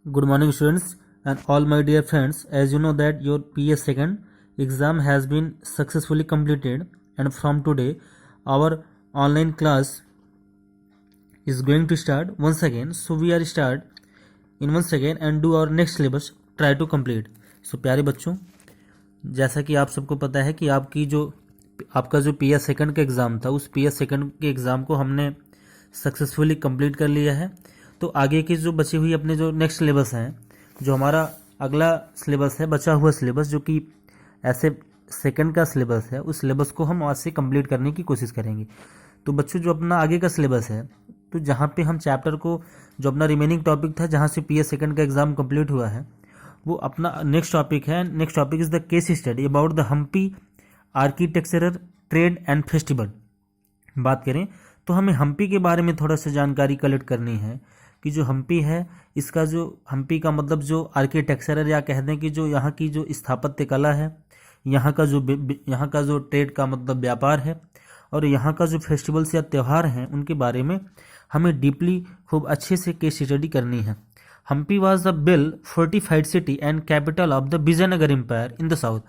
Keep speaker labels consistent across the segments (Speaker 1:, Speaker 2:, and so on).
Speaker 1: Good morning students and all my dear friends. As you know that your PS second exam has been successfully completed, and from today our online class is going to start once again. So we are start in once again and do our next syllabus, try to complete. So प्यारे बच्चों, जैसा कि आप सबको पता है कि आपका जो PS सेकंड का एग्ज़ाम था, उस PS सेकंड के एग्ज़ाम को हमने सक्सेसफुली कंप्लीट कर लिया है। तो आगे की जो बची हुई अपने जो नेक्स्ट सिलेबस हैं, जो हमारा अगला सिलेबस है, बचा हुआ सिलेबस जो कि ऐसे सेकंड का सिलेबस है, उस सिलेबस को हम आज से कंप्लीट करने की कोशिश करेंगे। तो बच्चों, जो अपना आगे का सिलेबस है, तो जहाँ पे हम चैप्टर को, जो अपना रिमेनिंग टॉपिक था जहाँ से PS सेकंड का एग्ज़ाम कंप्लीट हुआ है, वो अपना नेक्स्ट टॉपिक है। Next topic is the case study about the Hampi architectural trade and festival. बात करें तो हमें हम्पी के बारे में थोड़ा सा जानकारी कलेक्ट करनी है कि जो हम्पी है, इसका जो हम्पी का मतलब जो आर्किटेक्चरल, या कह दें कि जो यहाँ की जो स्थापत्य कला है, यहाँ का जो ट्रेड का मतलब व्यापार है, और यहाँ का जो फेस्टिवल्स या त्यौहार हैं, उनके बारे में हमें डीपली खूब अच्छे से केस स्टडी करनी है। Hampi was the well fortified city and capital of the Vijayanagar empire in the south.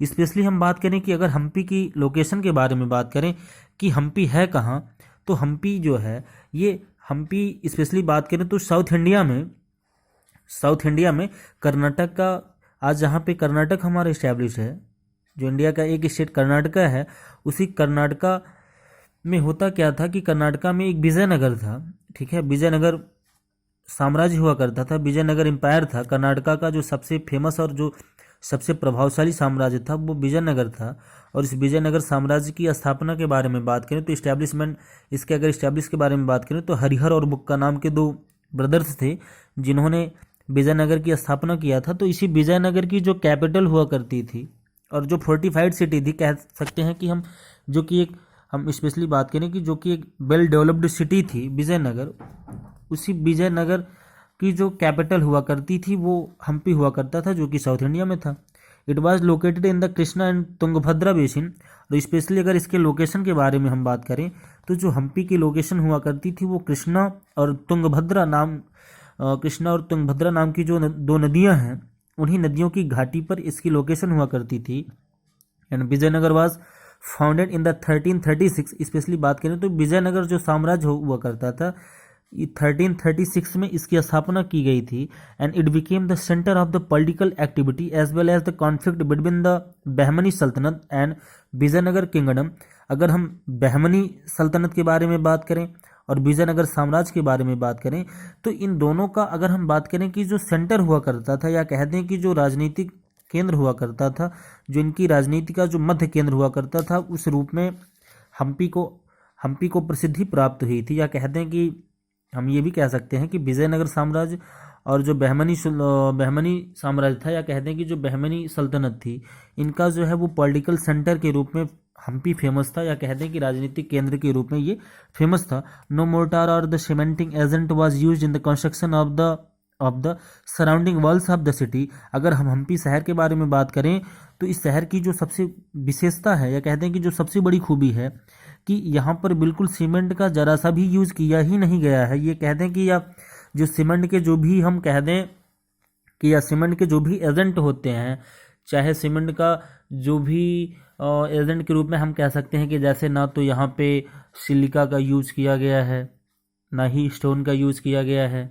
Speaker 1: Specially हम बात करें कि अगर हम्पी की लोकेशन के बारे में बात करें कि हम्पी है कहाँ, तो हम्पी जो है, ये हम्पी स्पेशली बात करें तो साउथ इंडिया में कर्नाटक का, आज जहाँ पे कर्नाटक हमारा इस्टेब्लिश है, जो इंडिया का एक स्टेट कर्नाटका है, उसी कर्नाटका में होता क्या था कि कर्नाटका में एक विजयनगर था। ठीक है, विजयनगर साम्राज्य हुआ करता था, विजयनगर एम्पायर था। कर्नाटका का जो सबसे फेमस और जो सबसे प्रभावशाली साम्राज्य था वो विजयनगर था। और इस विजयनगर साम्राज्य की स्थापना के बारे में बात करें तो इस्टेब्लिशमेंट, इसके अगर इस्टेब्लिश के बारे में बात करें तो हरिहर और बुक्का नाम के दो ब्रदर्स थे जिन्होंने विजयनगर की स्थापना किया था। तो इसी विजयनगर की जो कैपिटल हुआ करती थी और जो फोर्टिफाइड सिटी थी, कह सकते हैं कि हम स्पेशली बात करें कि जो कि एक वेल डेवलप्ड सिटी थी विजयनगर, उसी विजयनगर की जो कैपिटल हुआ करती थी वो हम्पी हुआ करता था, जो कि साउथ इंडिया में था। It was located in the Krishna and Tungabhadra basin. और स्पेशली अगर इसके लोकेशन के बारे में हम बात करें तो जो हम्पी की लोकेशन हुआ करती थी वो कृष्णा और तुंगभद्रा नाम की जो दो नदियां हैं, उन्हीं नदियों की घाटी पर इसकी लोकेशन हुआ करती थी। And Vijayanagar was founded in the 1336। Specially बात करें तो विजयनगर जो साम्राज्य हुआ करता था, 1336 में इसकी स्थापना की गई थी। And it became the centre of the political activity as well as the conflict between the Bahmani सल्तनत एंड विजयनगर किंगडम। अगर हम बहमनी सल्तनत के बारे में बात करें और विजयनगर साम्राज्य के बारे में बात करें, तो इन दोनों का अगर हम बात करें कि जो सेंटर हुआ करता था, या कह दें कि जो राजनीतिक केंद्र हुआ करता था, जो इनकी राजनीति का जो मध्य केंद्र हुआ करता था, उस रूप में हम्पी को प्रसिद्धि प्राप्त हुई थी। या कह दें कि हम ये भी कह सकते हैं कि विजयनगर साम्राज्य और जो बहमनी साम्राज्य था, या कहते हैं कि जो बहमनी सल्तनत थी, इनका जो है वो पॉलिटिकल सेंटर के रूप में हम्पी फेमस था, या कहते हैं कि राजनीतिक केंद्र के रूप में ये फेमस था। नो मोर्टार और the cementing agent was used in the construction of the surrounding walls of the city. अगर हम हम्पी शहर के बारे में बात करें तो इस शहर की जो सबसे विशेषता है, या कहते हैं कि जो सबसे बड़ी खूबी है, कि यहाँ पर बिल्कुल सीमेंट का जरा सा भी यूज़ किया ही नहीं गया है। ये कहते हैं कि या जो सीमेंट के जो भी हम कह दें कि या सीमेंट के जो भी एजेंट होते हैं, चाहे सीमेंट का जो भी एजेंट के रूप में हम कह सकते हैं कि जैसे ना तो यहाँ पे सिलिका का यूज़ किया गया है, ना ही स्टोन का यूज़ किया गया है,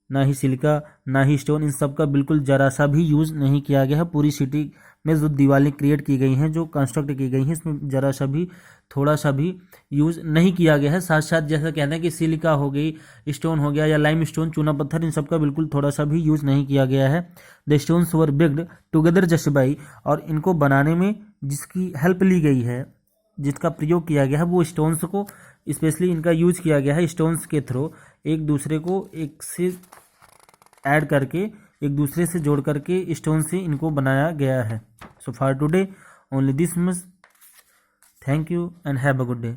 Speaker 1: ना ही सिलिका ना ही स्टोन, इन सब का बिल्कुल जरा सा भी यूज़ नहीं किया गया है। पूरी सिटी में जो दीवारें क्रिएट की गई हैं, जो कंस्ट्रक्ट की गई हैं, इसमें जरा सा भी, थोड़ा सा भी यूज़ नहीं किया गया है। साथ साथ जैसा कहते हैं कि सिलिका हो गई, स्टोन हो गया, या लाइम स्टोन, चूना पत्थर, इन सब का बिल्कुल थोड़ा सा भी यूज़ नहीं किया गया है। द स्टोन्स वर बिग्ड टुगेदर जस्ट बाई, और इनको बनाने में जिसकी हेल्प ली गई है, जिसका प्रयोग किया गया है, वो स्टोन्स को स्पेशली इनका यूज किया गया है। स्टोन्स के थ्रू एक दूसरे को एक से ऐड करके, एक दूसरे से जोड़ करके स्टोन से इनको बनाया गया है। So for today only this much. Thank you and have a good day.